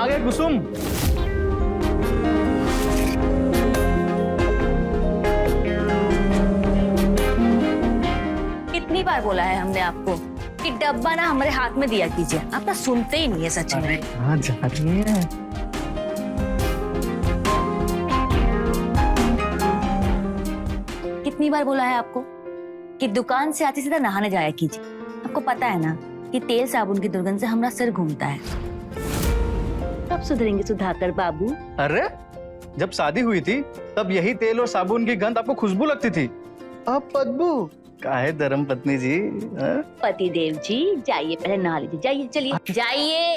गए कुसुम। कितनी बार बोला है हमने आपको कि डब्बा ना हमारे हाथ में दिया कीजिए, आप ना सुनते ही नहीं है सच में। कहाँ जा रही है? कितनी बार बोला है आपको कि दुकान से आते सीधा नहाने जाया कीजिए। आपको पता है ना कि तेल साबुन की दुर्गंध से हमारा सिर घूमता है। कब सुधरेंगे सुधाकर बाबू? अरे जब शादी हुई थी तब यही तेल और साबुन की गंध आपको खुशबू लगती थी, अब बदबू। काहे धर्म पत्नी जी? पति देव जी जाइए, पहले नहा लीजिए, जाइए चलिए जाइए।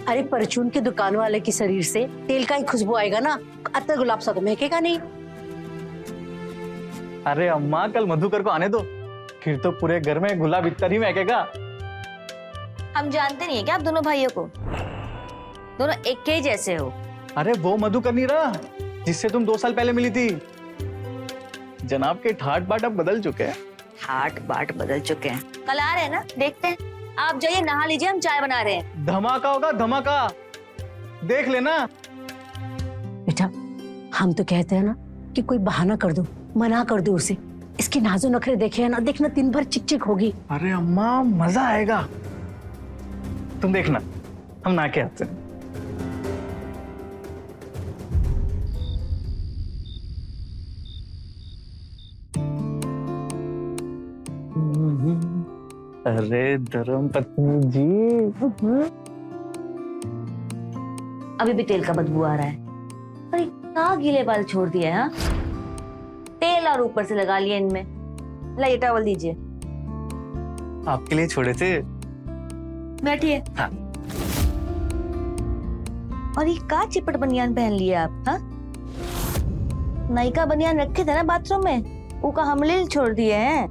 अरे परचून की दुकान वाले की शरीर से तेल का ही खुशबू आएगा ना, अत्तर गुलाब सा तो महकेगा नहीं। अरे अम्मा कल मधुकर को आने दो, फिर तो पूरे घर में गुलाब इत्तर ही महकेगा। हम जानते नहीं है क्या आप दोनों भाइयों को? दोनों एक के ही जैसे हो। अरे वो मधुकर नहीं रहा जिससे तुम 2 साल पहले मिली थी। जनाब के ठाट बाट अब बदल चुके हैं। ठाट बाट बदल चुके हैं। कल आ रहे हैं ना, देखते हैं। आप जाइए नहा लीजिए, हम चाय बना रहे हैं। धमाका होगा धमाका, देख लेना। बेटा हम तो कहते हैं ना कि कोई बहाना कर दो, मना कर दो उसे। इसके नाजो नखरे देखे है ना, देखना दिन भर चिक चिक होगी। अरे अम्मा मजा आएगा, तुम देखना, हम नहा के आते हैं। अरे धर्म पत्नी जी, अभी भी तेल का बदबू आ रहा है। अरे क्या गीले बाल छोड़ दिए हैं, हाँ? तेल और ऊपर से लगा लिए इनमें। लाइए टॉवल दीजिए। आपके लिए छोड़े थे। बैठिए। हाँ। और ये का चिपट बनियान पहन लिए आप? हाँ, नायिका बनियान रखे थे ना बाथरूम में, वो का हमले छोड़ दिए हैं।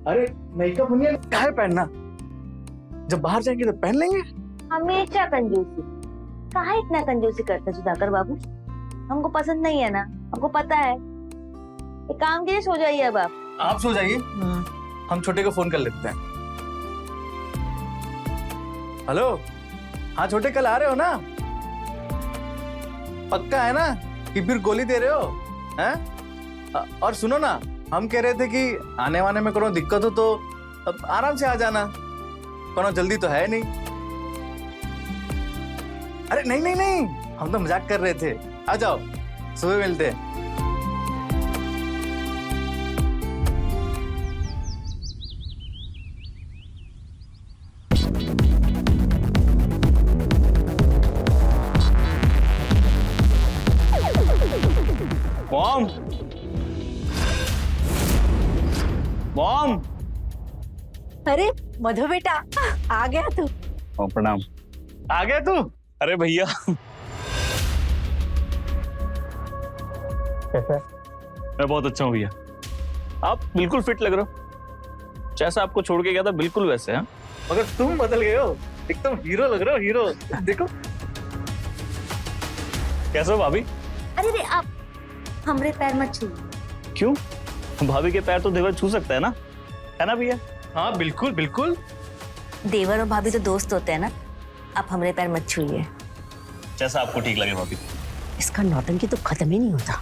अरे नायिका बनियान काहे पहनना, जब बाहर जाएंगे तो पहन लेंगे। हमेशा कंजूसी। कहाँ इतना कंजूसी करते सुधाकर बाबू? हमको पसंद नहीं है ना, हमको पता है। एक काम कीजिए, सो जाइए अब आप सो जाइए, हम छोटे को फोन कर लेते हैं। हेलो, हाँ छोटे कल आ रहे हो ना? पक्का है ना कि फिर गोली दे रहे हो? हैं? और सुनो ना, हम कह रहे थे कि आने वाने में कोनो दिक्कत हो तो अब आराम से आ जाना, कोनो जल्दी तो है नहीं। अरे नहीं नहीं नहीं, हम तो मजाक कर रहे थे। आ जाओ, सुबह मिलते हैं। Mom, mom. अरे मधु बेटा आ गया तू। प्रणाम। आ गया तू? अरे भैया कैसा है? मैं बहुत अच्छा हूँ भैया, आप बिल्कुल फिट लग रहे हो। जैसा आपको छोड़ के गया था बिल्कुल वैसे। हैं मगर तुम बदल गए हो, एकदम हीरो लग रहे हो, हीरो। देखो कैसे हो भाभी? अरे आप हमरे पैर मत छूइए। क्यों? भाभी के पैर तो देवर छू सकता है ना भैया? हाँ बिल्कुल बिल्कुल। देवर और भाभी तो दोस्त होते हैं ना, आप हमरे पैर मत छूइए। जैसा आपको ठीक लगे भाभी। इसका नौटंकी तो खत्म ही नहीं होता।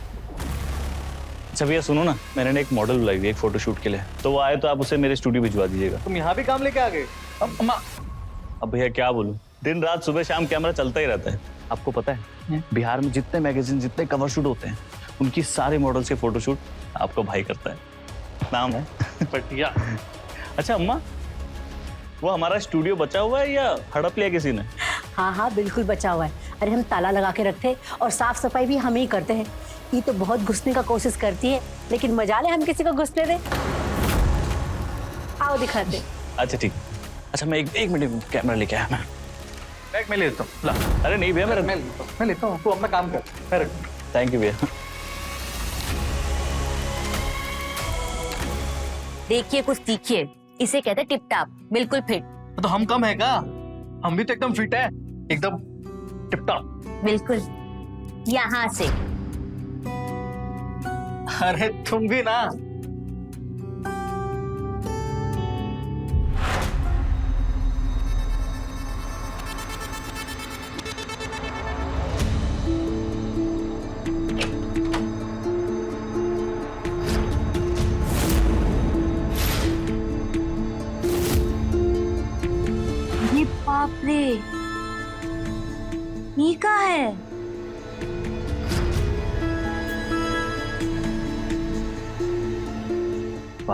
अच्छा भैया सुनो ना, मैंने एक मॉडल बुलाई हुई है एक फोटोशूट के लिए, तो वो आए तो आप उसे मेरे स्टूडियो भिजवा दीजिएगा। तुम यहाँ भी काम लेके आ गए? अब भैया क्या बोलूं, दिन रात सुबह शाम कैमरा चलता ही रहता है। आपको पता है बिहार में जितने मैगजीन जितने कवर शूट होते हैं उनकी सारे मॉडल्स के फोटोशूट आपका भाई करता है। नाम है पटिया। अच्छा अम्मा, वो हमारा स्टूडियो बचा हुआ है या हड़प लिया किसी ने? हाँ हाँ बिल्कुल बचा हुआ है। अरे हम ताला लगा के रखते हैं और साफ सफाई भी हम ही करते हैं। ये तो बहुत घुसने का कोशिश करती है, लेकिन मजा ले हम किसी को घुसने दे। आओ दिखाते। अच्छा ठीक। अच्छा मैं एक मिनट कैमरा लेके आया। मैं बैग में ले लेता हूँ। ला। अरे नहीं भैया मैं लेता हूँ, तू अपना काम कर। मैं रख। थैंक यू भैया। देखिए कुछ सीखिए, इसे कहते हैं टिप टाप, बिल्कुल फिट। तो हम कम है क्या? हम भी तो एकदम फिट है, एकदम टिप टॉप। बिल्कुल, यहाँ से। अरे तुम भी ना।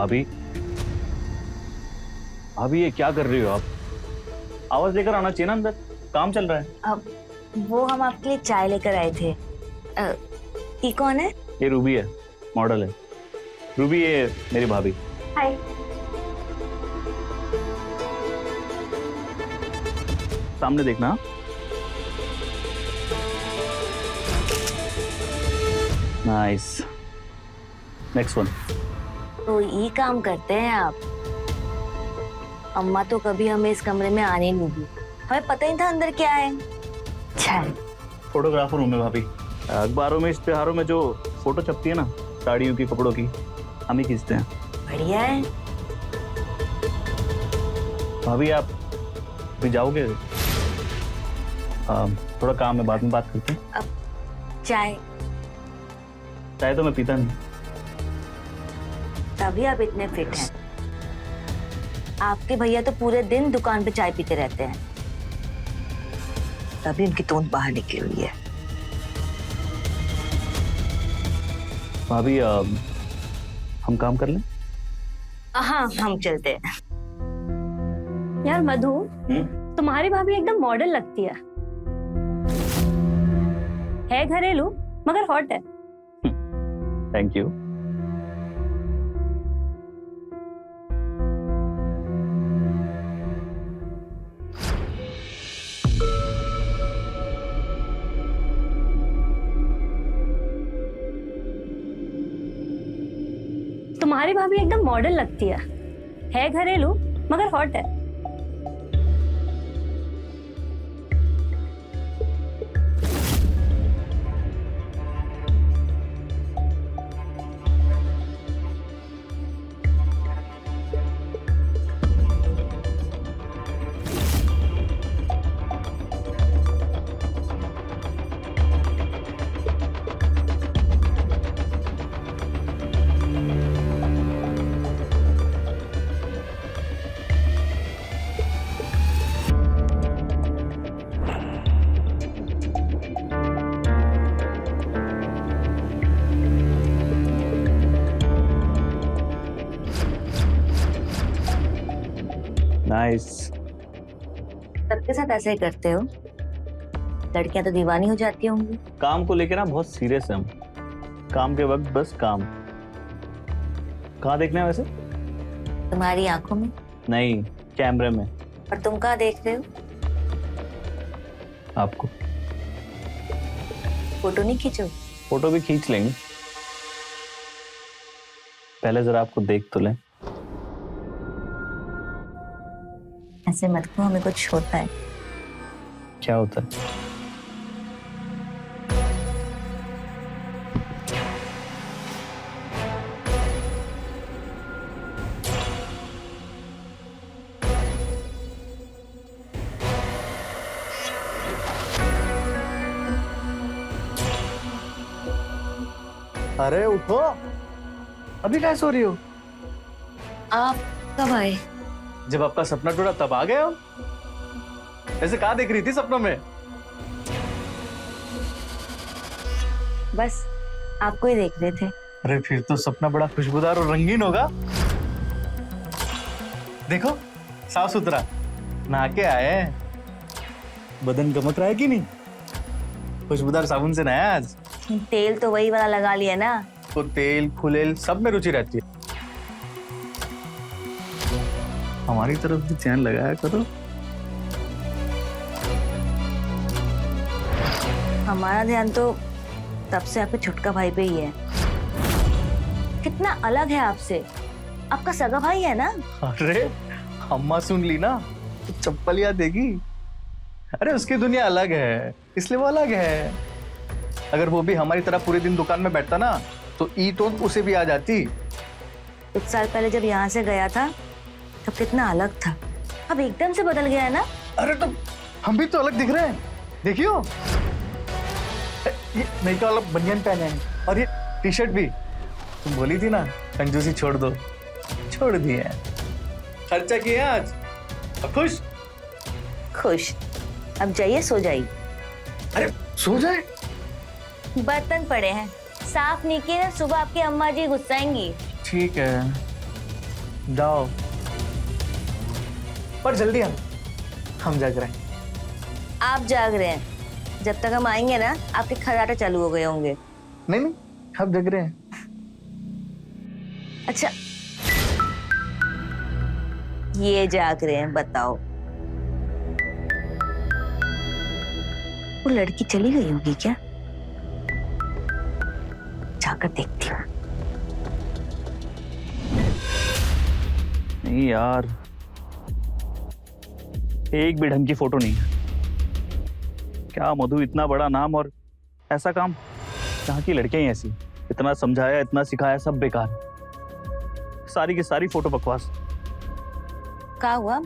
भाभी, भाभी ये क्या कर रही हो आप? आवाज लेकर आना चाहिए ना अंदर, काम चल रहा है। अब वो हम आपके लिए चाय लेकर आए थे। ये कौन है? ये रूबी है, मॉडल है। रूबी ये मेरी भाभी। हाय। सामने देखना। नाइस। Next one. तो ये काम करते हैं आप? अम्मा तो कभी हमें इस कमरे में आने नहीं दी, हमें पता ही था अंदर क्या है। अच्छा है। फोटोग्राफर हूँ मैं भाभी। अखबारों में, इश्तिहारों में जो फोटो छपती है ना साड़ियों की, कपड़ों की, हम ही खींचते हैं। बढ़िया है। भाभी आप भी जाओगे? थोड़ा काम है, बाद में बात करते हैं। चाय? चाय तो मैं पीता नहीं। तभी आप इतने फिट हैं। आपके भैया तो पूरे दिन दुकान पे चाय पीते रहते हैं, तभी उनकी तोंद बाहर निकली हुई है। भाभी हम काम कर लें? हाँ, हम चलते हैं। यार मधु, तुम्हारी भाभी एकदम मॉडल लगती है घरेलू मगर हॉट है। Thank you. तुम्हारी भाभी एकदम मॉडल लगती है घरेलू मगर हॉट है। नाइस। सबके साथ ऐसे ही करते हो? लड़कियां तो दीवानी हो जाती होंगी। काम को लेके ना बहुत सीरियस है हम। काम के वक्त बस काम। कहाँ देखना है वैसे? तुम्हारी आंखों में। नहीं, कैमरे में। और तुम कहाँ देख रहे हो? आपको। फोटो नहीं खींचो? फोटो भी खींच लेंगे, पहले जरा आपको देख तो लें। ऐसे मत कहो, हमें कुछ होता है। क्या होता है? अरे उठो, अभी क्या सो रही हो? आप कब आए? जब आपका सपना टूटा तब आ गए हो। ऐसे कहाँ देख रही थी सपनों में? बस आपको ही देख रहे थे। अरे फिर तो सपना बड़ा खुशबूदार और रंगीन होगा। देखो, साफ सुथरा नहा के आए हैं। बदन गमक रहा है कि नहीं? खुशबूदार साबुन से नहाया आज? तेल तो वही वाला लगा लिया ना। तो तेल फुलेल सब में रुचि रहती है। हमारी तरफ भी चैन लगाया करो। हमारा ध्यान तो तब से आपके छुटका भाई पे ही है। कितना अलग है आपसे। आपका सगा भाई है ना? अरे अम्मा सुन ली ना तो चप्पलिया देगी। अरे उसकी दुनिया अलग है, इसलिए वो अलग है। अगर वो भी हमारी तरह पूरे दिन दुकान में बैठता ना तो ई तो उसे भी आ जाती। कुछ साल पहले जब यहाँ से गया था तब कितना अलग था, अब एकदम से बदल गया है ना। अरे तो हम भी तो अलग दिख रहे हैं, देखियो। ये नई का अलग बनियान पहने हैं और ये टी शर्ट भी। तुम बोली थी ना कंजूसी छोड़ दो, छोड़ दी है। खर्चा किया आज, अब खुश? खुश। अब जाइए, सो जाइए। अरे सो जाए? बर्तन पड़े हैं, साफ नहीं किए ना सुबह आपकी अम्मा जी गुस्साएंगी। ठीक है, जाओ, पर जल्दी हम जाग रहे हैं। आप जाग रहे हैं, जब तक हम आएंगे ना आपके खर्राटे चालू हो गए होंगे। नहीं नहीं, हम जग रहे हैं। अच्छा, ये जाग रहे हैं, बताओ। वो लड़की चली गई होगी क्या? जाकर देखती हूँ। नहीं यार, एक भी ढंग की फोटो नहीं है। क्या मधु, इतना बड़ा नाम और ऐसा काम। यहाँ की लड़कियां ही ऐसी, इतना समझाया इतना सिखाया सब बेकार, सारी की सारी फोटो बकवास। क्या हुआ,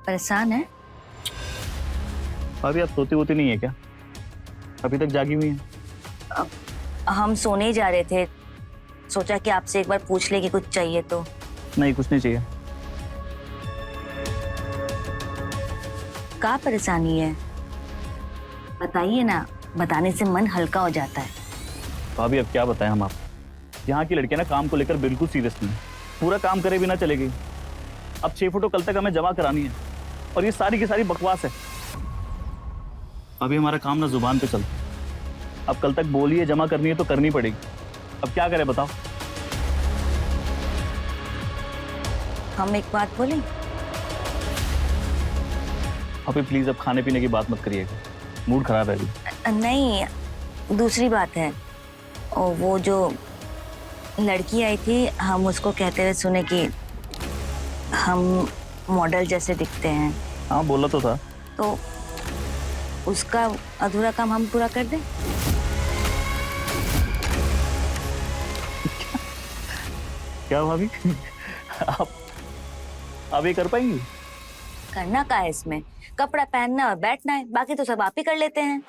परेशान है? अभी आप सोती होती नहीं है क्या? अभी तक जागी हुई है? हम सोने ही जा रहे थे, सोचा कि आपसे एक बार पूछ ले कि कुछ चाहिए तो। नहीं, कुछ नहीं चाहिए। क्या परेशानी है, बताइए ना, बताने से मन हल्का हो जाता है। भाभी अब क्या बताएं हम आपको, यहाँ की लड़कियां ना काम को लेकर बिल्कुल सीरियस नहीं है। पूरा काम करे बिना चलेगी। अब 6 फोटो कल तक हमें जमा करानी है और ये सारी की सारी बकवास है। अभी हमारा काम ना जुबान पे चलता है। अब कल तक बोली है जमा करनी है तो करनी पड़ेगी। अब क्या करें बताओ? हम एक बात बोलें? अभी प्लीज अब खाने पीने की बात मत करिएगा, मूड खराब है अभी। नहीं, दूसरी बात है। और वो जो लड़की आई थी, हम उसको कहते हुए सुने कि हम मॉडल जैसे दिखते हैं। हाँ, बोला तो था। तो उसका अधूरा काम हम पूरा कर दें? क्या भाभी आप ये कर पाएंगी? करना क्या है इसमें, कपड़ा पहनना और बैठना है, बाकी तो सब आप ही कर लेते हैं।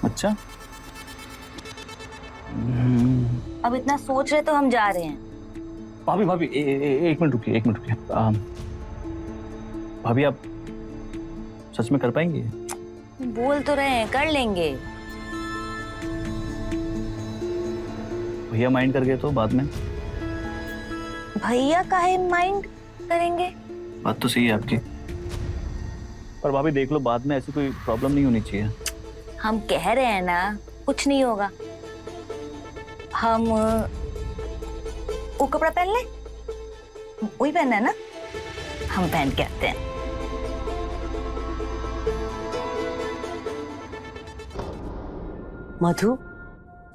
अच्छा, अब इतना सोच रहे तो हम जा रहे हैं। भाभी भाभी एक मिनट रुकिए, एक मिनट रुकिए। भाभी आप सच में कर पाएंगी? बोल तो रहे हैं कर लेंगे। भैया माइंड कर गए तो बाद में? भैया काहे माइंड करेंगे? बात तो सही है आपकी, पर भाभी देख लो, बाद में ऐसी कोई प्रॉब्लम नहीं होनी चाहिए। हम कह रहे हैं ना, कुछ नहीं होगा। हम वो कपड़ा पहन ले, वही पहनना है ना, हम पहन के आते हैं। मधु,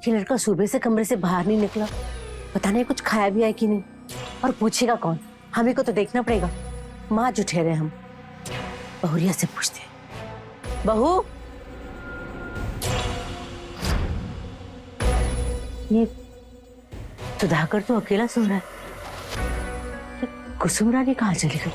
ये लड़का सुबह से कमरे से बाहर नहीं निकला, पता नहीं कुछ खाया भी है कि नहीं। और पूछेगा कौन? हमें को तो देखना पड़ेगा। माँ जो ठहरे, हम बहुरिया से पूछते हैं। बहू, ये सुधाकर तो अकेला सो रहा है, कुसुम रानी कहाँ चली गई?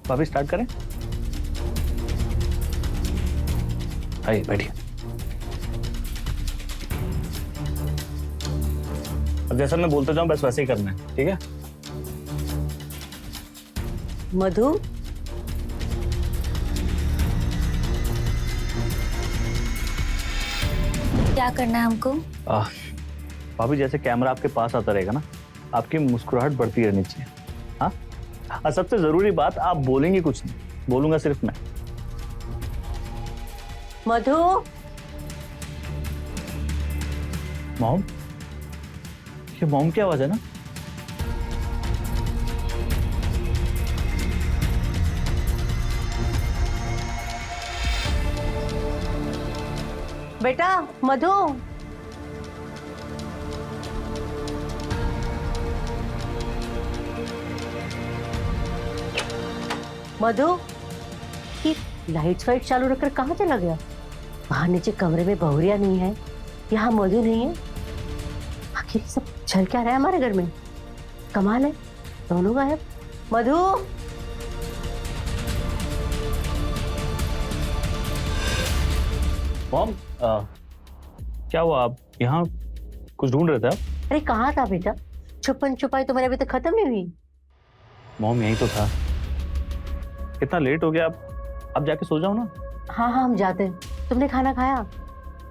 भाभी स्टार्ट करें? आइए बैठिए। अब जैसा मैं बोलता जाऊं बस वैसे ही करना है, ठीक है? मधु, क्या करना है हमको? भाभी जैसे कैमरा आपके पास आता रहेगा ना, आपकी मुस्कुराहट बढ़ती रहनी चाहिए। हाँ, और सबसे जरूरी बात, आप बोलेंगे कुछ नहीं, बोलूंगा सिर्फ मैं। मधु, मॉम, ये मॉम की आवाज है ना? बेटा मधु, मधु, ये लाइट्स वाइट चालू रखकर कहाँ चला गया? वहां नीचे कमरे में बहुरिया नहीं है, यहाँ मधु नहीं है। आखिर ये सब चल क्या रहा है हमारे घर में? कमाल है, दोनों गायब। मधु, मॉम क्या हुआ, आप यहाँ कुछ ढूंढ रहे थे आप? अरे कहाँ था बेटा? छुपन छुपाई तो मेरे अभी तक खत्म नहीं हुई। मॉम यही तो था। कितना लेट हो गया, आप जाके सो जाओ ना। हाँ हाँ हम जाते हैं। तुमने खाना खाया?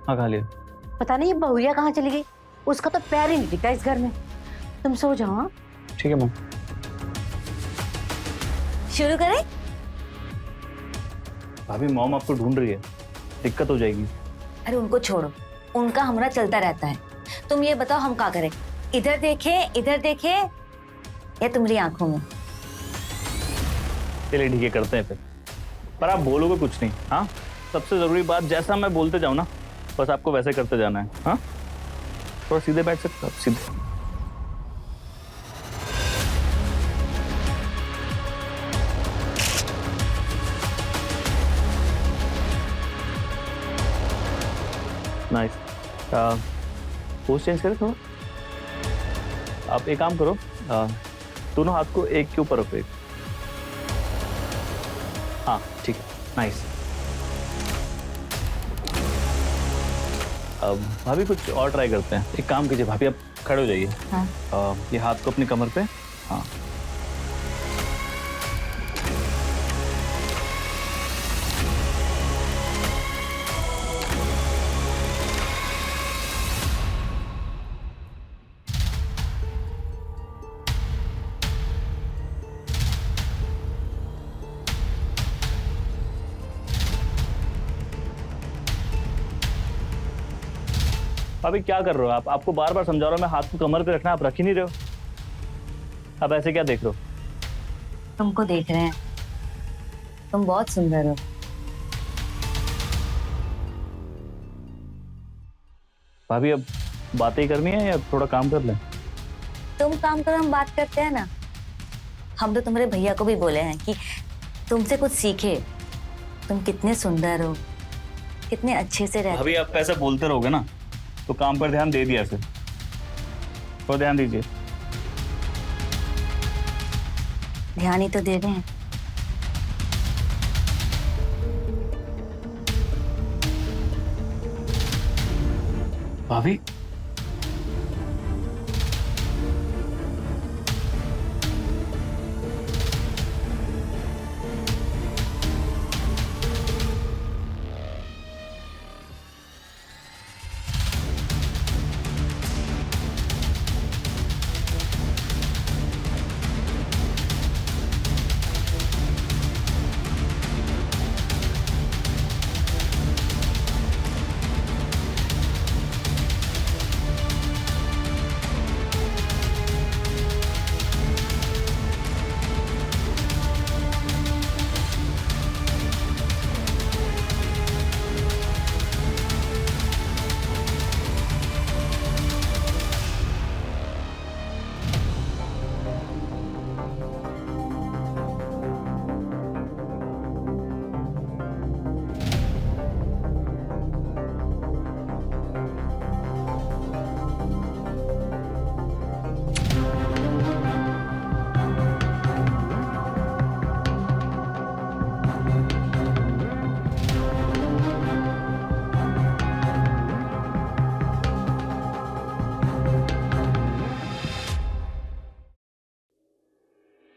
हाँ खा लिया। पता नहीं ये बहुरिया कहाँ चली गई, उसका तो पैर ही नहीं टिका इस घर में। तुम सो जाओ। हाँ ठीक है मॉम। शुरू करें? भाभी मॉम आपको ढूंढ रही है, दिक्कत हो जाएगी। अरे उनको छोड़ो, उनका हमारा चलता रहता है। तुम ये बताओ हम क्या करें? इधर देखे या तुम्हारी आंखों में? चलिए ठीक है, करते हैं फिर। पर आप बोलोगे कुछ नहीं, हाँ? सबसे जरूरी बात, जैसा मैं बोलते जाऊँ ना, बस आपको वैसे करते जाना है। हाँ, थोड़ा सीधे बैठ सकते हो आप, सीधे। नाइस। पोज चेंज करें थोड़ा। आप एक काम करो, दोनों हाथ को एक के ऊपर रखो, एक। हाँ ठीक है, नाइस। अब भाभी कुछ और ट्राई करते हैं। एक काम कीजिए भाभी, आप खड़े हो जाइए। हाँ। ये हाथ को अपनी कमर पे। हाँ भाभी क्या कर रहे हो आप? आपको बार बार समझा रहा हूँ मैं, हाथ को कमर पे रखना, आप रख ही नहीं रहे हो। आप ऐसे क्या देख रहे हो? तुमको देख रहे हैं, तुम बहुत सुंदर हो। भाभी अब बातें ही करनी है या थोड़ा काम कर लें? तुम काम करो, हम बात करते हैं ना। हम तो तुम्हारे भैया को भी बोले हैं कि तुमसे कुछ सीखे। तुम कितने सुंदर हो, कितने अच्छे से रहते। भाभी आप ऐसे बोलते रहोगे ना तो काम पर ध्यान दे दिया फिर। तो ध्यान दीजिए। ध्यान ही तो दे रहे हैं। भाभी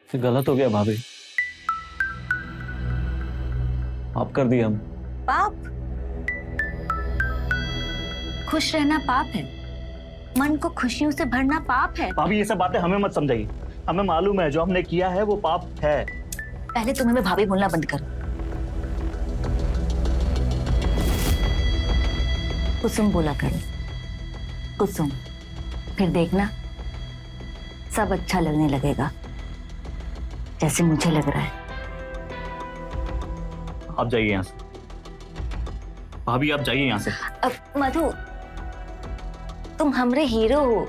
ये गलत हो गया भाभी, माफ कर दिया हम। पाप? खुश रहना पाप है, मन को खुशियों से भरना पाप है। भाभी ये सब बातें हमें मत समझाइए, हमें मालूम है जो हमने किया है वो पाप है। पहले तुम हमें भाभी बोलना बंद करो। कुसुम बोला करो, कुसुम। फिर देखना सब अच्छा लगने लगेगा, जैसे मुझे लग रहा है। आप जाइए यहाँ से भाभी, आप जाइए यहाँ से। अब मधु, तुम हमरे हीरो हो।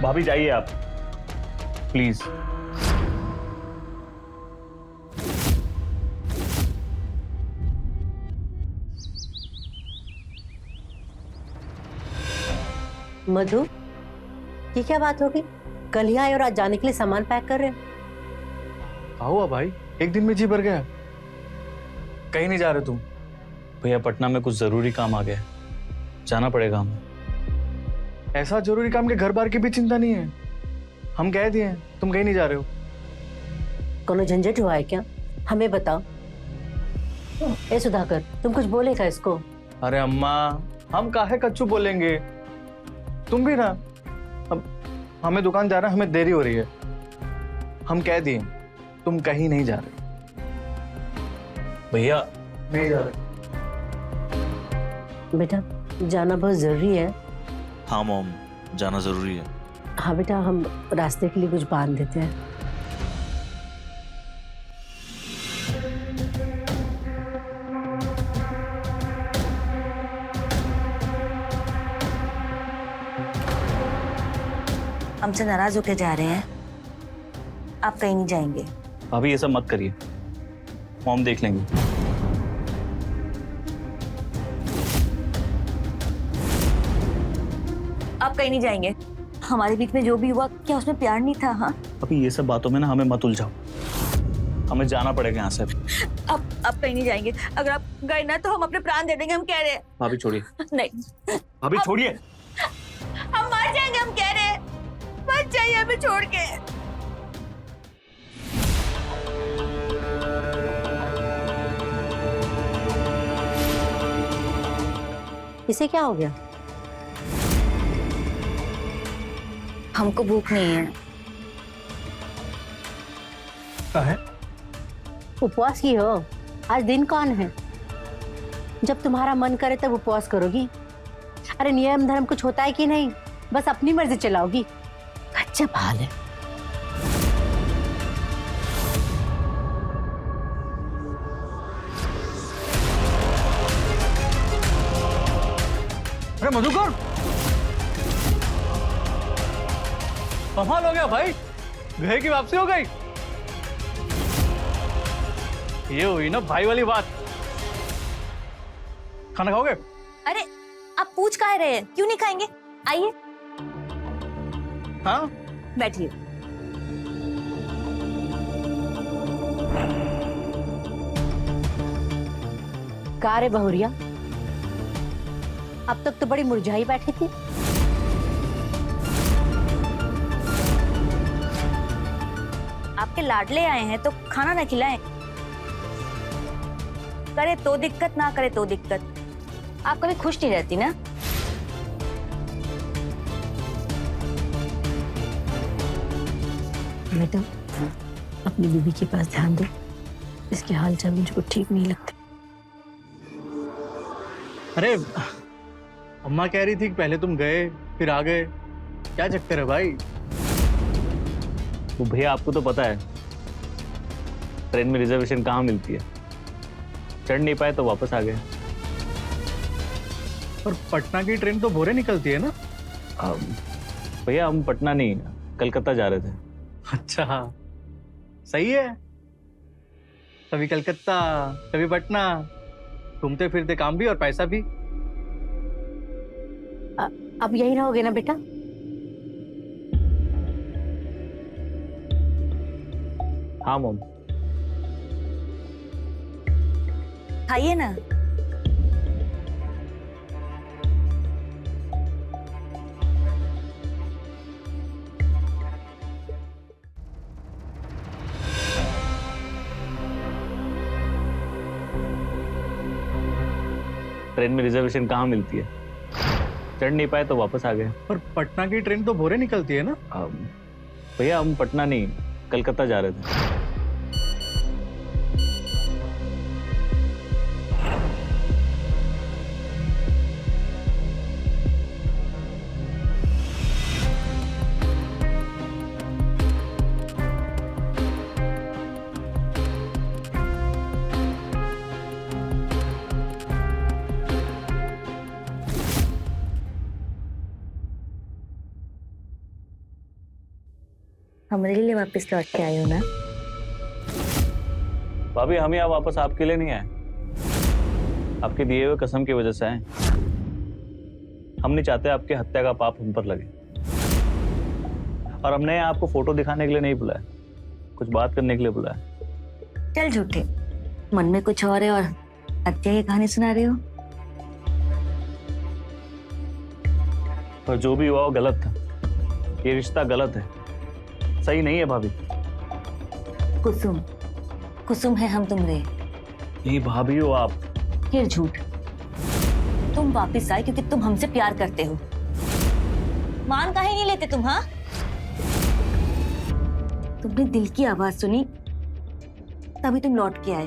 भाभी जाइए आप, प्लीज। मधु, ये क्या बात होगी? कल ही आए और आज जाने के लिए सामान पैक कर रहे हैं। क्या हुआ भाई, एक दिन में जी भर गया? कहीं नहीं जा रहे तुम? भैया पटना में कुछ जरूरी काम आ गया है, जाना पड़ेगा हमें। ऐसा जरूरी काम के घर बार की भी चिंता नहीं है? हम कह दिए तुम कहीं नहीं जा रहे हो। कोनो झंझट हुआ है क्या? हमें बताओ। ए सुधाकर, तुम कुछ बोलेगा इसको? अरे अम्मा, हम काहे कच्चू बोलेंगे? तुम भी ना, अब हमें दुकान जाना, हमें देरी हो रही है। हम कह दिए तुम कहीं नहीं जा रहे। भैया नहीं जा रहे। बेटा जाना बहुत जरूरी है। हाँ मॉम, जाना जरूरी है। हाँ बेटा, हम रास्ते के लिए कुछ बांध देते हैं। हमसे नाराज होके जा रहे हैं? आप कहीं नहीं जाएंगे? भाभी ये सब मत करिए, मॉम देख लेंगे। आप कहीं नहीं जाएंगे? हमारे बीच में जो भी हुआ, क्या उसमें प्यार नहीं था? हाँ, अभी ये सब बातों में ना हमें मत उलझाओ, हमें जाना पड़ेगा यहाँ से। आप कहीं नहीं जाएंगे। अगर आप गए ना तो हम अपने प्राण दे देंगे, हम कह रहे हैं। भाभी छोड़िए, नहीं, भाभी छोड़िए। हम मर जाएंगे, हम कह रहे हैं। मत जाइए हमें छोड़ के। इसे क्या हो गया? हमको भूख नहीं है। है? उपवास की हो? आज दिन कौन है? जब तुम्हारा मन करे तब उपवास करोगी। अरे नियम धर्म कुछ होता है कि नहीं? बस अपनी मर्जी चलाओगी। अच्छा हाल है। अरे मधुकर, कमाल हो गया भाई, घर की वापसी हो गई। ये हुई ना भाई वाली बात। खाना खाओगे? अरे आप पूछ काहे रहे हैं? क्यों नहीं खाएंगे? आइए हाँ, बैठिए। का रे बहुरिया, अब तक तो बड़ी मुरझाई बैठी थी। आपके लाडले आए हैं तो खाना ना खिलाएं? करे तो दिक्कत, ना करे तो दिक्कत। आप कभी खुश नहीं रहती ना? बेटा अपनी बीबी के पास ध्यान दो, इसके हाल चाल मुझको ठीक नहीं लगते। अरे अम्मा कह रही थी कि पहले तुम गए फिर आ गए, क्या चक्कर है भाई? वो भैया आपको तो पता है ट्रेन में रिजर्वेशन कहाँ मिलती है, चढ़ नहीं पाए तो वापस आ गए। और पटना की ट्रेन तो भोरे निकलती है ना? भैया हम पटना नहीं, कलकत्ता जा रहे थे। अच्छा, सही है। कभी कलकत्ता कभी पटना, घूमते फिरते काम भी और पैसा भी। अब यही रहोगे ना बेटा? हाँ मॉम। खाइए ना। ट्रेन में रिजर्वेशन कहाँ मिलती है, चढ़ नहीं पाए तो वापस आ गए। पर पटना की ट्रेन तो भोरे निकलती है ना? भैया हम पटना नहीं, कलकत्ता जा रहे थे। हमारे लिए वापस लौट के आए हो ना? भाभी हम यहाँ वापस आपके लिए नहीं आए, आपके दिए हुए कसम की वजह से आए। हम नहीं चाहते आपकी हत्या का पाप हम पर लगे। और हमने आपको फोटो दिखाने के लिए नहीं बुलाया, कुछ बात करने के लिए बुलाया। चल झूठे, मन में कुछ और है और हत्या की कहानी सुना रहे हो। पर जो भी हुआ वो गलत था। ये रिश्ता गलत है, सही नहीं है भाभी। कुसुम, कुसुम है हम तुम रे। नहीं भाभी हो आप। फिर झूठ। तुम वापस आए क्योंकि तुम हमसे प्यार करते हो। मान काहे नहीं लेते तुम? हाँ, तुमने दिल की आवाज सुनी तभी तुम लौट के आए।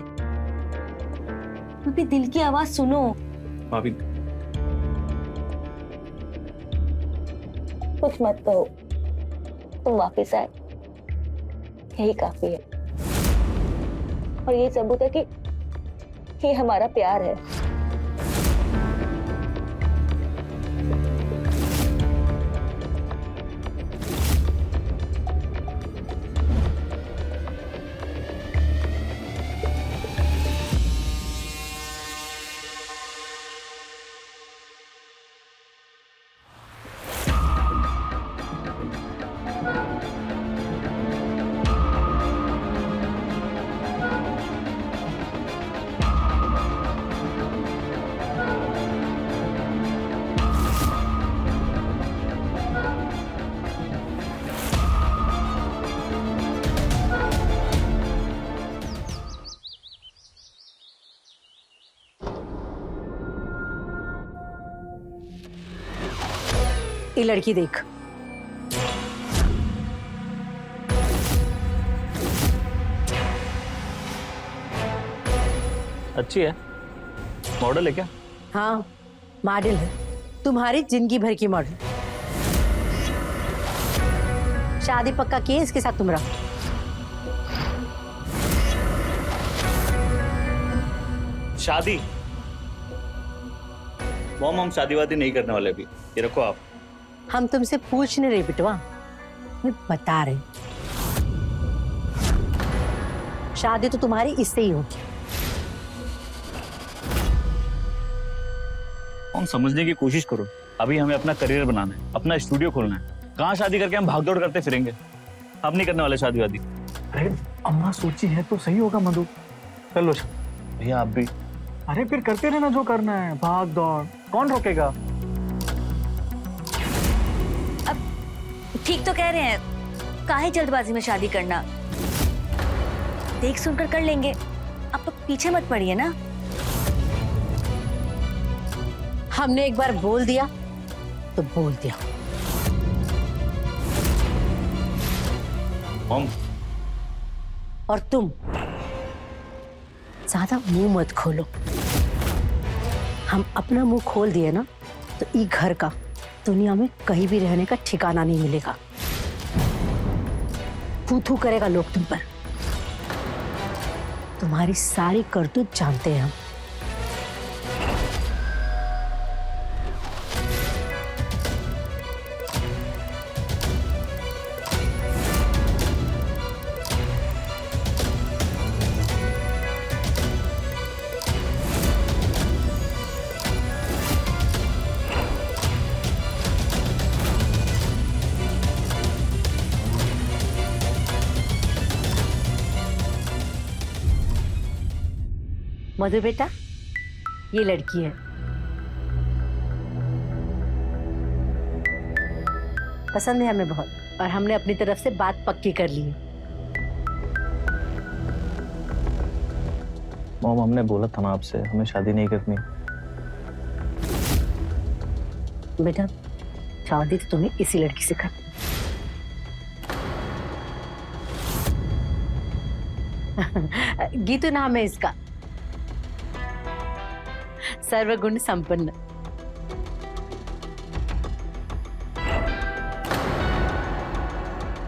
तुम अपनी दिल की आवाज सुनो। भाभी कुछ मत कहो, तुम वापस आए यही काफी है। और ये सबूत है कि ये हमारा प्यार है। ये लड़की देख। अच्छी है, मॉडल है क्या? हाँ, मॉडल है, तुम्हारी जिंदगी भर की मॉडल। शादी पक्का किए इसके साथ तुम्हारा? शादी? मॉम हम शादी वादी नहीं करने वाले अभी, ये रखो आप। हम तुमसे पूछ नहीं रहे बिटवा, मैं बता रहे। शादी तो तुम्हारी इससे ही होगी। हम समझने की कोशिश करो, अभी हमें अपना करियर बनाना है, अपना स्टूडियो खोलना है। कहाँ शादी करके हम भागदौड़ करते फिरेंगे? हम नहीं करने वाले शादी वादी। अरे अम्मा सोची है तो सही होगा मधु। चलो भैया आप भी। अरे फिर करते रहना जो करना है, भाग दौड़, कौन रोकेगा? ठीक तो कह रहे हैं, काहे जल्दबाजी में शादी करना, देख सुनकर कर लेंगे। अब पीछे मत पड़िए ना। हमने एक बार बोल दिया तो बोल दिया। मॉम और तुम ज्यादा मुंह मत खोलो। हम अपना मुंह खोल दिए ना तो ई घर का दुनिया में कहीं भी रहने का ठिकाना नहीं मिलेगा। थू करेगा लोग तुम पर। तुम्हारी सारी करतूत जानते हैं हम। मधु बेटा, ये लड़की है, पसंद है हमें बहुत, और हमने अपनी तरफ से बात पक्की कर ली है। मॉम हमने बोला था ना आपसे, हमें शादी नहीं करनी। बेटा शादी तो तुम्हें इसी लड़की से करनी। गीतू नाम है इसका, सर्वगुण संपन्न।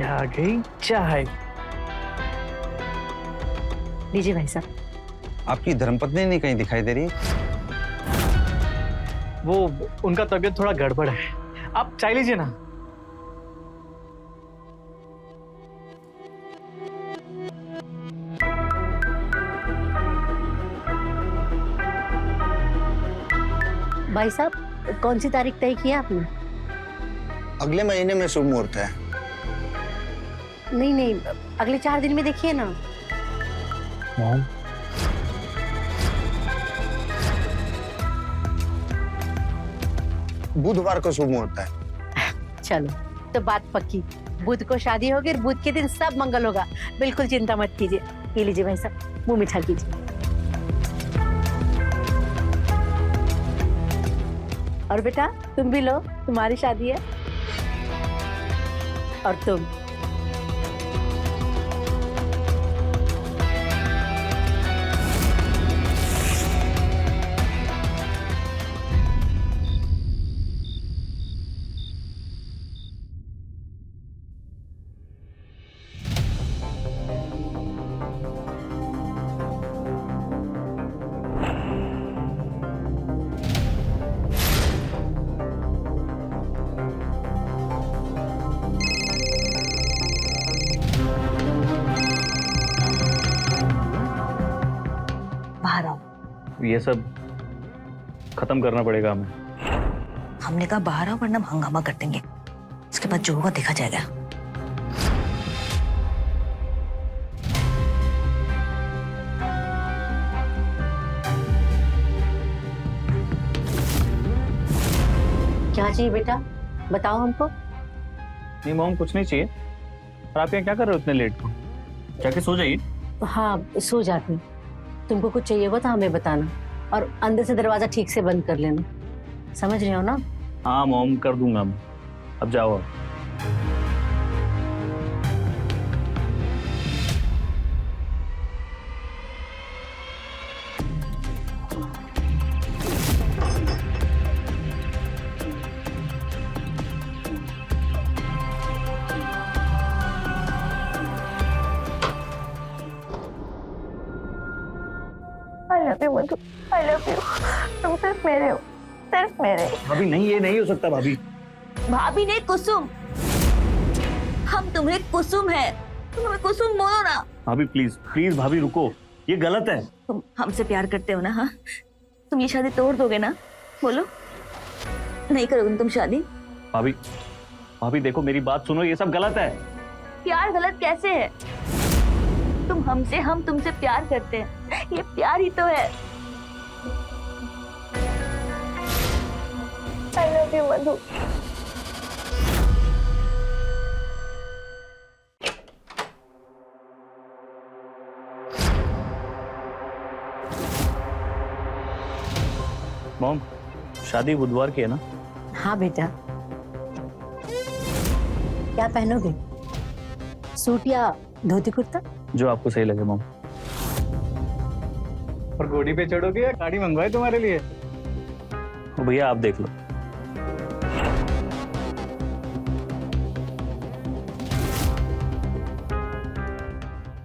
आ गई चाय। लीजिए भाई साहब। आपकी धर्मपत्नी नहीं कहीं दिखाई दे रही? वो उनका तबीयत थोड़ा गड़बड़ है, आप चाय लीजिए ना। भाई साहब कौन सी तारीख तय की है आपने? अगले महीने में शुभ मुहूर्त है। नहीं अगले 4 दिन में देखिए ना। मॉम, बुधवार को शुभ मुहूर्त है। चलो तो बात पक्की, बुध को शादी होगी और बुध के दिन सब मंगल होगा। बिल्कुल चिंता मत कीजिए। ये लीजिए भाई साहब, मुंह मीठा कीजिए। और बेटा तुम भी लो, तुम्हारी शादी है। और तुम बाहर आओ। ये सब खत्म करना पड़ेगा हमें। हमने कहा बाहर आओ वरना हम हंगामा कर देंगे। उसके बाद जो होगा देखा जाएगा। क्या चाहिए बेटा, बताओ हमको। नहीं मॉम, कुछ नहीं चाहिए। और आप यहाँ क्या कर रहे हो इतने लेट को? जाके सो जाइए। हाँ सो जाती। तुमको कुछ चाहिए होगा तो हमें बताना, और अंदर से दरवाजा ठीक से बंद कर लेना। समझ रहे हो ना? हाँ मॉम, कर दूंगा मैं। अब जाओ आप। I love you, Madhu. I love you। तुम सिर्फ मेरे हो, सिर्फ मेरे। भाभी नहीं, ये नहीं हो सकता भाभी। भाभी ने कुसुम, हम तुम्हें कुसुम है, तुम हमें कुसुम बोलो ना। भाभी प्लीज प्लीज, भाभी रुको, ये गलत है। तुम हमसे प्यार करते हो ना? हाँ, तुम ये शादी तोड़ दोगे ना? बोलो, नहीं करोगे ना तुम शादी? भाभी भाभी देखो, मेरी बात सुनो, ये सब गलत है। प्यार गलत कैसे है? तुम हमसे, हम तुमसे प्यार करते हैं, ये प्यार ही तो है। I love you, Madhu. Mom, शादी बुधवार की है ना? हाँ बेटा। क्या पहनोगे, सूट या धोती कुर्ता? जो आपको सही लगे मॉम। और घोड़ी पे चढ़ोगे या गाड़ी मंगवाए तुम्हारे लिए? भैया आप देख लो।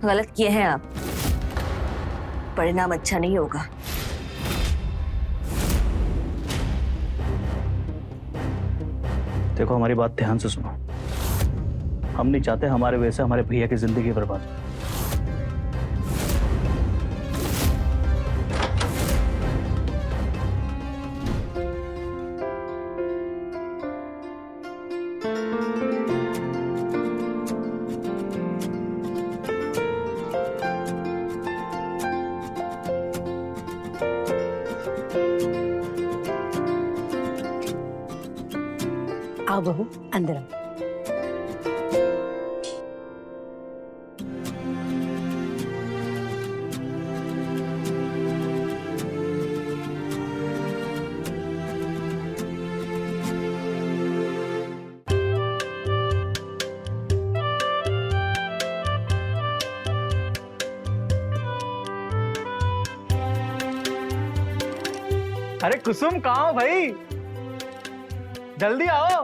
गलत किए हैं आप, परिणाम अच्छा नहीं होगा। देखो हमारी बात ध्यान से सुनो। हम नहीं चाहते हमारे वजह से हमारे भैया की जिंदगी बर्बाद हो। आओ बहू, अंदर आओ। अरे कुसुम, कहाँ हो भाई? जल्दी आओ।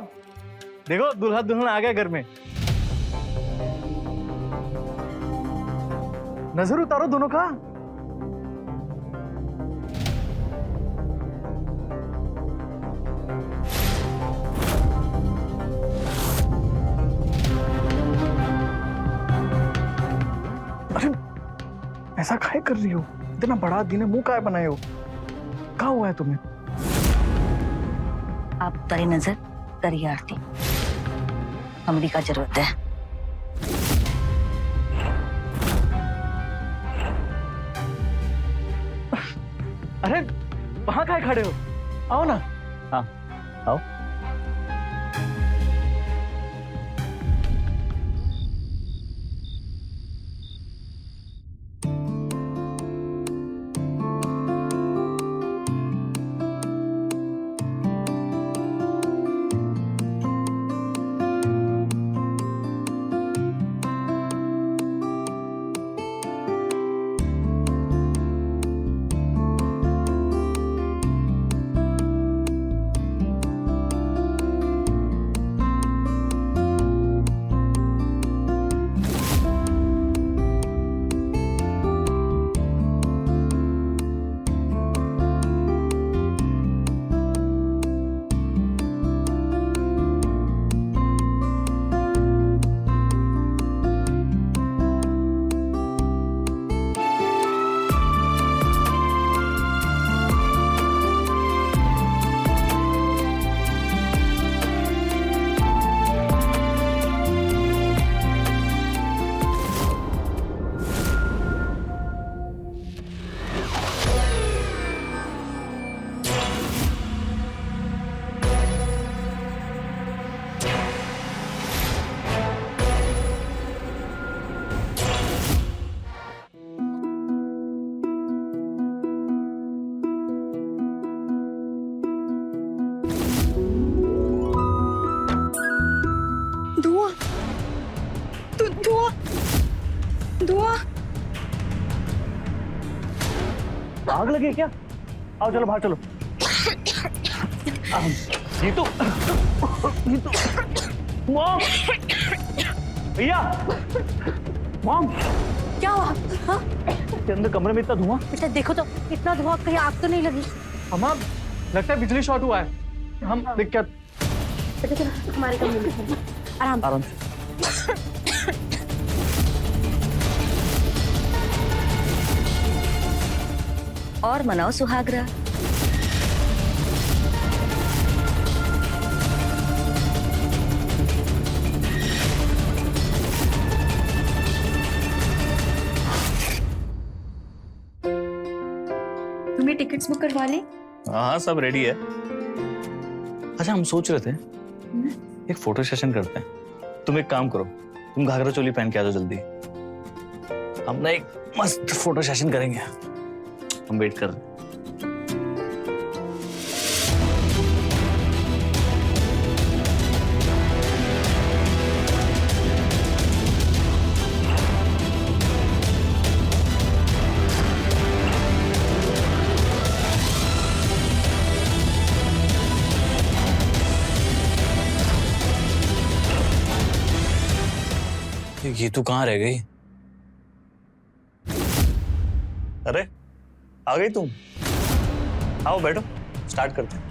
देखो दूल्हा दुल्हन आ गया घर में। नजर उतारो दोनों का। अरे ऐसा काहे कर रही हो? इतना बड़ा दिन है, मुंह काहे बनाए हो? क्या हुआ है तुम्हें? आप तारी नजर करिए आरती, हमारी का जरूरत है। अरे वहां काहे खड़े हो, आओ ना। हाँ आओ। आग लगी है क्या? आओ चलो बाहर चलो। ये तो मॉम, भैया, मॉम, क्या हुआ? हाँ? के अंदर कमरे में इतना धुआं। बेटा देखो तो, इतना धुआं, कहीं आग तो नहीं लगी? अम्मा लगता है बिजली शॉर्ट हुआ है। हम देख क्या। बेटा चलो हमारे कमरे में चलो। आराम आराम से। और मनाओ सुहागरा। तुमने टिकट्स बुक करवा ली? हाँ सब रेडी है। अच्छा हम सोच रहे थे एक फोटो सेशन करते हैं। तुम एक काम करो, तुम घाघरा चोली पहन के आ जाओ जल्दी। हम ना एक मस्त फोटो सेशन करेंगे। हम वेट कर रहे हैं। ये तू कहाँ रह गई? अरे आ गई तुम। आओ बैठो, स्टार्ट करते हैं।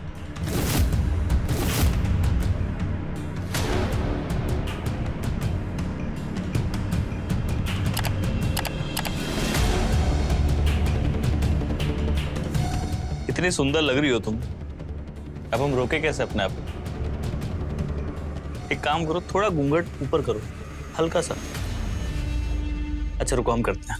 इतनी सुंदर लग रही हो तुम, अब हम रोके कैसे अपने आप को? एक काम करो, थोड़ा घूंघट ऊपर करो, हल्का सा। अच्छा रुको, हम करते हैं।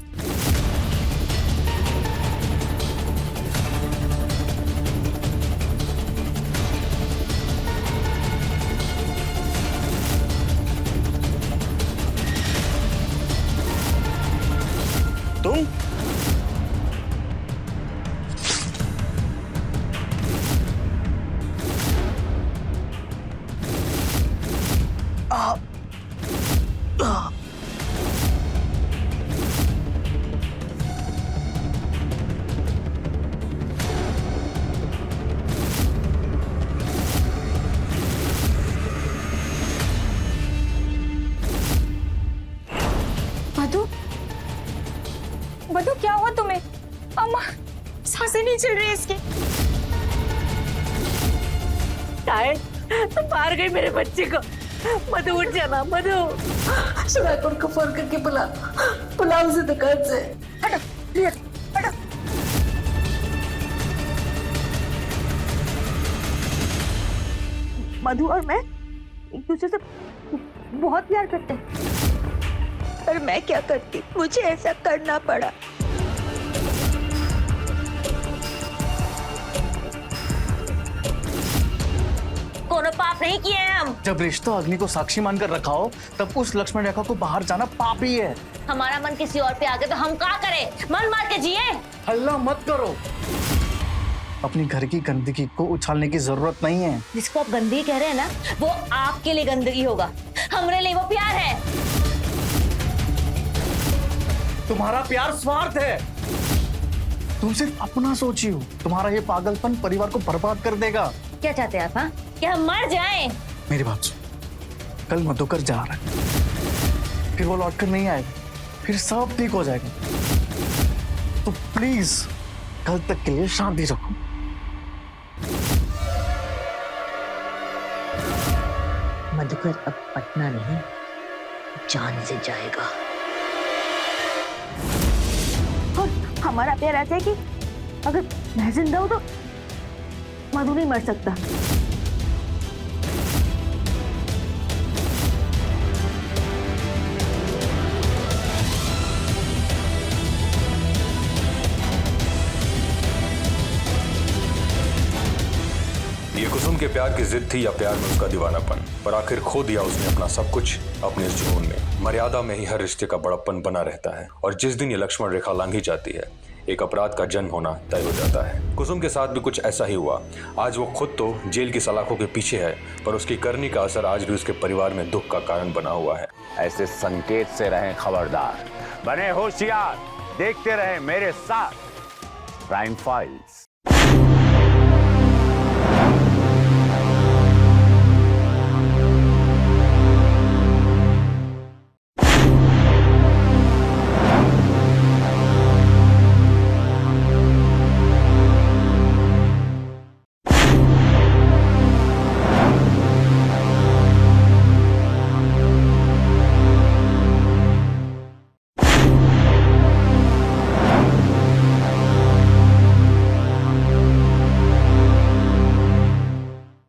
तुम मधु क्या हुआ तुम्हें? अम्मा सांसें नहीं चल रही इसकी। शायद तुम मार गई मेरे बच्चे को। मधु उठ जाना, मधु। सुनाकर को फोन करके बुला उसे दुकान से। हटो प्लीज, हटो। मधु और मैं एक दूसरे से बहुत प्यार करते हैं। पर मैं क्या करती, मुझे ऐसा करना पड़ा। कोनो पाप नहीं किए हैं हम। जब रिश्ता अग्नि को साक्षी मानकर रखा हो तब उस लक्ष्मण रेखा को बाहर जाना पाप ही है। हमारा मन किसी और पे आ गया तो हम क्या करें? मन मार के जिए। हल्ला मत करो। अपनी घर की गंदगी को उछालने की जरूरत नहीं है। जिसको आप गंदगी कह रहे हैं ना, वो आपके लिए गंदगी होगा, हमारे लिए वो प्यार है। तुम्हारा प्यार स्वार्थ है। तुम सिर्फ अपना सोची हो। तुम्हारा ये पागलपन परिवार को बर्बाद कर देगा। क्या चाहते हैं आप? हाँ, क्या हम मर जाएं? मेरी बात सुन, कल मधुकर जा रहा है, फिर वो लौटकर नहीं आएगा, फिर सब ठीक हो जाएगा। तो प्लीज कल तक के लिए शांति रखो। मधुकर अब पटना नहीं, जान से जाएगा। और हमारा प्यार ऐसा है कि अगर मैं जिंदा हूं तो मधु नहीं मर सकता। ये कुसुम के प्यार की जिद थी या प्यार में उसका दीवानापन, पर आखिर खो दिया उसने अपना सब कुछ अपने इस जुनून में। मर्यादा में ही हर रिश्ते का बड़प्पन बना रहता है और जिस दिन ये लक्ष्मण रेखा लांघी जाती है, एक अपराध का जन्म होना तय हो जाता है। कुसुम के साथ भी कुछ ऐसा ही हुआ। आज वो खुद तो जेल की सलाखों के पीछे है, पर उसकी करनी का असर आज भी उसके परिवार में दुख का कारण बना हुआ है। ऐसे संकेत से रहें खबरदार, बने होशियार, देखते रहें मेरे साथ क्राइम फाइल्स।